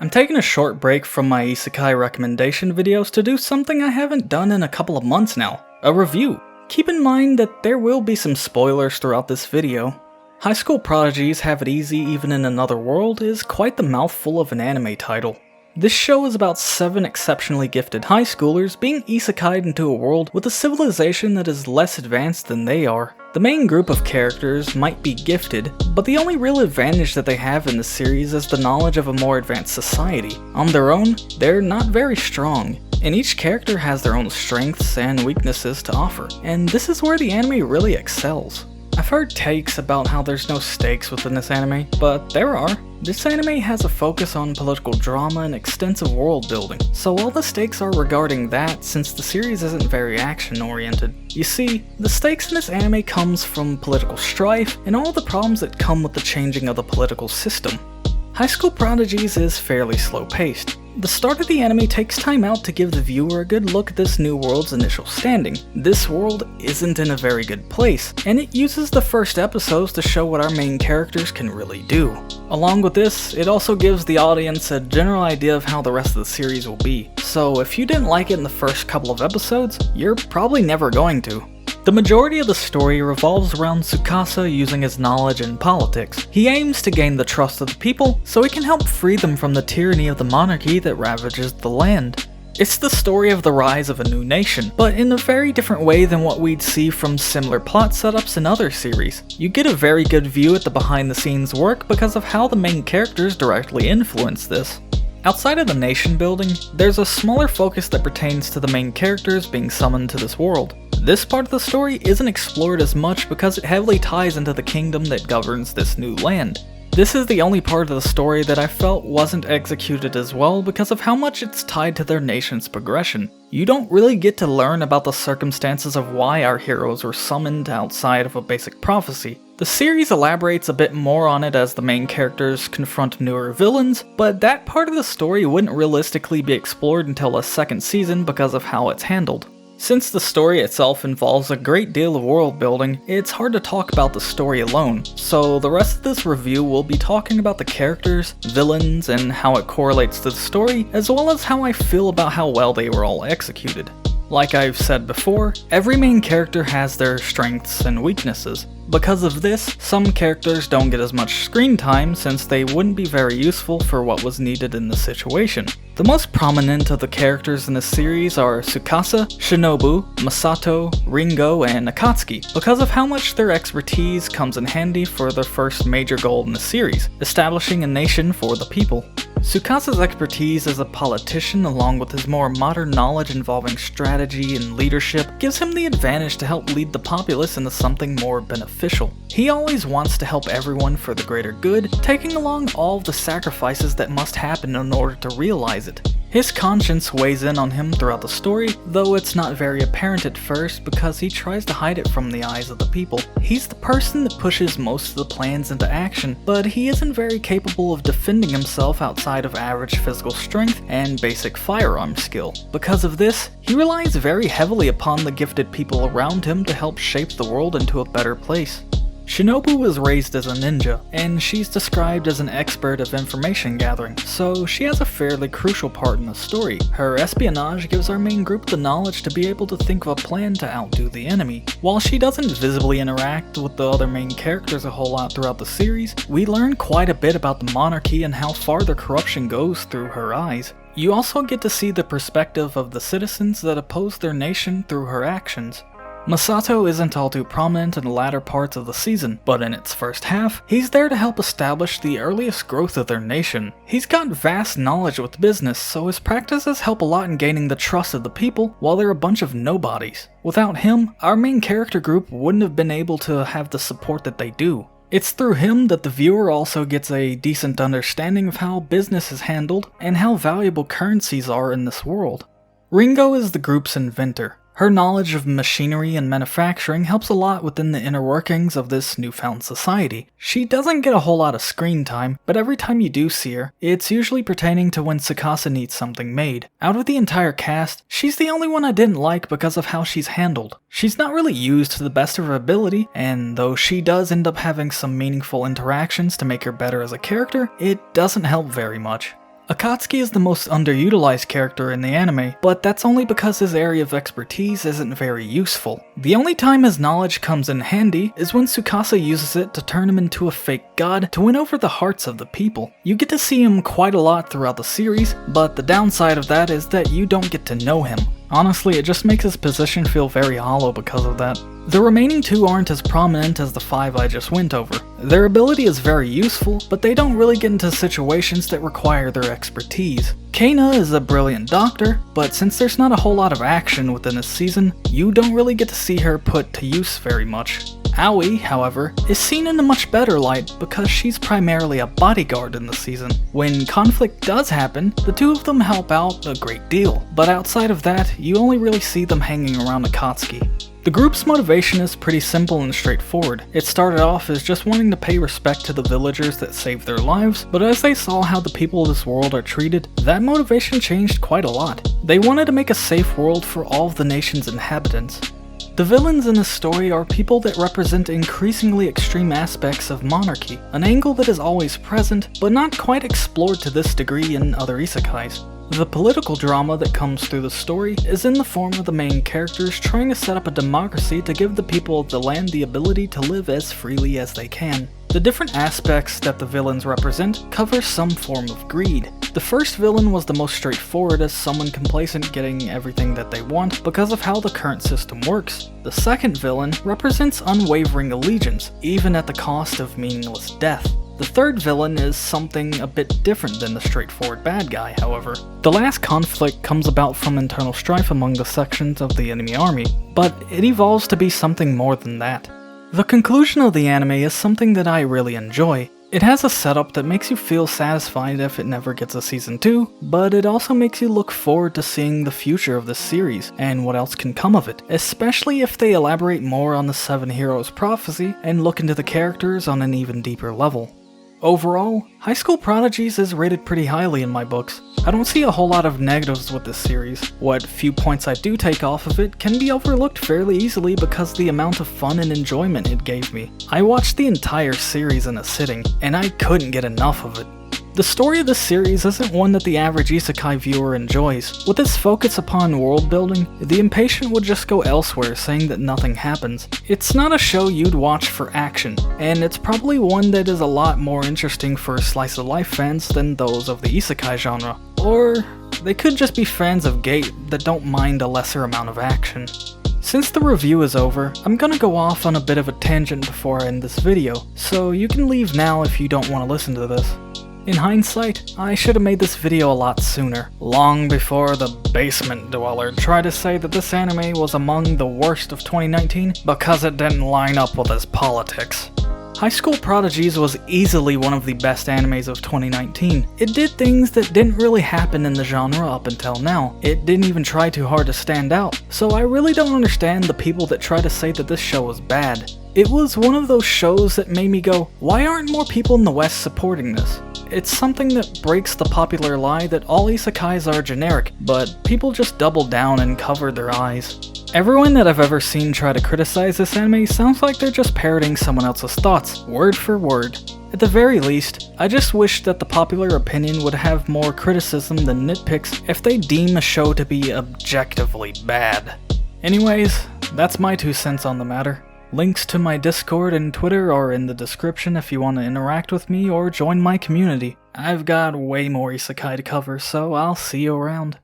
I'm taking a short break from my isekai recommendation videos to do something I haven't done in a couple of months now, a review. Keep in mind that there will be some spoilers throughout this video. High School Prodigies Have It Easy Even in Another World is quite the mouthful of an anime title. This show is about 7 exceptionally gifted high schoolers being isekai'd into a world with a civilization that is less advanced than they are. The main group of characters might be gifted, but the only real advantage that they have in the series is the knowledge of a more advanced society. On their own, they're not very strong, and each character has their own strengths and weaknesses to offer, and this is where the anime really excels. I've heard takes about how there's no stakes within this anime, but there are. This anime has a focus on political drama and extensive world building, so all the stakes are regarding that since the series isn't very action oriented. You see, the stakes in this anime comes from political strife and all the problems that come with the changing of the political system. High School Prodigies is fairly slow paced. The start of the anime takes time out to give the viewer a good look at this new world's initial standing. This world isn't in a very good place, and it uses the first episodes to show what our main characters can really do. Along with this, it also gives the audience a general idea of how the rest of the series will be, so if you didn't like it in the first couple of episodes, you're probably never going to. The majority of the story revolves around Tsukasa using his knowledge in politics. He aims to gain the trust of the people so he can help free them from the tyranny of the monarchy that ravages the land. It's the story of the rise of a new nation, but in a very different way than what we'd see from similar plot setups in other series. You get a very good view at the behind the scenes work because of how the main characters directly influence this. Outside of the nation building, there's a smaller focus that pertains to the main characters being summoned to this world. This part of the story isn't explored as much because it heavily ties into the kingdom that governs this new land. This is the only part of the story that I felt wasn't executed as well because of how much it's tied to their nation's progression. You don't really get to learn about the circumstances of why our heroes were summoned outside of a basic prophecy. The series elaborates a bit more on it as the main characters confront newer villains, but that part of the story wouldn't realistically be explored until a second season because of how it's handled. Since the story itself involves a great deal of world building, it's hard to talk about the story alone, so the rest of this review will be talking about the characters, villains, and how it correlates to the story, as well as how I feel about how well they were all executed. Like I've said before, every main character has their strengths and weaknesses. Because of this, some characters don't get as much screen time since they wouldn't be very useful for what was needed in the situation. The most prominent of the characters in this series are Tsukasa, Shinobu, Masato, Ringo, and Akatsuki, because of how much their expertise comes in handy for their first major goal in the series, establishing a nation for the people. Tsukasa's expertise as a politician, along with his more modern knowledge involving strategy and leadership, gives him the advantage to help lead the populace into something more beneficial. He always wants to help everyone for the greater good, taking along all of the sacrifices that must happen in order to realize it. His conscience weighs in on him throughout the story, though it's not very apparent at first because he tries to hide it from the eyes of the people. He's the person that pushes most of the plans into action, but he isn't very capable of defending himself outside of average physical strength and basic firearm skill. Because of this, he relies very heavily upon the gifted people around him to help shape the world into a better place. Shinobu was raised as a ninja, and she's described as an expert of information gathering, so she has a fairly crucial part in the story. Her espionage gives our main group the knowledge to be able to think of a plan to outdo the enemy. While she doesn't visibly interact with the other main characters a whole lot throughout the series, we learn quite a bit about the monarchy and how far their corruption goes through her eyes. You also get to see the perspective of the citizens that oppose their nation through her actions. Masato isn't all too prominent in the latter parts of the season, but in its first half, he's there to help establish the earliest growth of their nation. He's got vast knowledge with business, so his practices help a lot in gaining the trust of the people while they're a bunch of nobodies. Without him, our main character group wouldn't have been able to have the support that they do. It's through him that the viewer also gets a decent understanding of how business is handled and how valuable currencies are in this world. Ringo is the group's inventor. Her knowledge of machinery and manufacturing helps a lot within the inner workings of this newfound society. She doesn't get a whole lot of screen time, but every time you do see her, it's usually pertaining to when Tsukasa needs something made. Out of the entire cast, she's the only one I didn't like because of how she's handled. She's not really used to the best of her ability, and though she does end up having some meaningful interactions to make her better as a character, it doesn't help very much. Akatsuki is the most underutilized character in the anime, but that's only because his area of expertise isn't very useful. The only time his knowledge comes in handy is when Tsukasa uses it to turn him into a fake god to win over the hearts of the people. You get to see him quite a lot throughout the series, but the downside of that is that you don't get to know him. Honestly, it just makes his position feel very hollow because of that. The remaining two aren't as prominent as the 5 I just went over. Their ability is very useful, but they don't really get into situations that require their expertise. Kana is a brilliant doctor, but since there's not a whole lot of action within this season, you don't really get to see her put to use very much. Aoi, however, is seen in a much better light because she's primarily a bodyguard in the season. When conflict does happen, the two of them help out a great deal, but outside of that, you only really see them hanging around Akatsuki. The group's motivation is pretty simple and straightforward. It started off as just wanting to pay respect to the villagers that saved their lives, but as they saw how the people of this world are treated, that motivation changed quite a lot. They wanted to make a safe world for all of the nation's inhabitants. The villains in this story are people that represent increasingly extreme aspects of monarchy, an angle that is always present, but not quite explored to this degree in other isekais. The political drama that comes through the story is in the form of the main characters trying to set up a democracy to give the people of the land the ability to live as freely as they can. The different aspects that the villains represent cover some form of greed. The first villain was the most straightforward as someone complacent getting everything that they want because of how the current system works. The second villain represents unwavering allegiance, even at the cost of meaningless death. The third villain is something a bit different than the straightforward bad guy, however. The last conflict comes about from internal strife among the sections of the enemy army, but it evolves to be something more than that. The conclusion of the anime is something that I really enjoy. It has a setup that makes you feel satisfied if it never gets a season 2, but it also makes you look forward to seeing the future of this series and what else can come of it, especially if they elaborate more on the 7 Heroes prophecy and look into the characters on an even deeper level. Overall, High School Prodigies is rated pretty highly in my books. I don't see a whole lot of negatives with this series. What few points I do take off of it can be overlooked fairly easily because of the amount of fun and enjoyment it gave me. I watched the entire series in a sitting, and I couldn't get enough of it. The story of this series isn't one that the average isekai viewer enjoys. With its focus upon world building, the impatient would just go elsewhere saying that nothing happens. It's not a show you'd watch for action, and it's probably one that is a lot more interesting for slice of life fans than those of the isekai genre. Or they could just be fans of Gate that don't mind a lesser amount of action. Since the review is over, I'm gonna go off on a bit of a tangent before I end this video, so you can leave now if you don't want to listen to this. In hindsight, I should have made this video a lot sooner, long before the basement dweller tried to say that this anime was among the worst of 2019 because it didn't line up with his politics. High School Prodigies was easily one of the best animes of 2019. It did things that didn't really happen in the genre up until now. It didn't even try too hard to stand out, so I really don't understand the people that try to say that this show was bad. It was one of those shows that made me go, why aren't more people in the West supporting this? It's something that breaks the popular lie that all isekais are generic, but people just double down and cover their eyes. Everyone that I've ever seen try to criticize this anime sounds like they're just parroting someone else's thoughts, word for word. At the very least, I just wish that the popular opinion would have more criticism than nitpicks if they deem a show to be objectively bad. Anyways, that's my 2 cents on the matter. Links to my Discord and Twitter are in the description if you want to interact with me or join my community. I've got way more isekai to cover, so I'll see you around.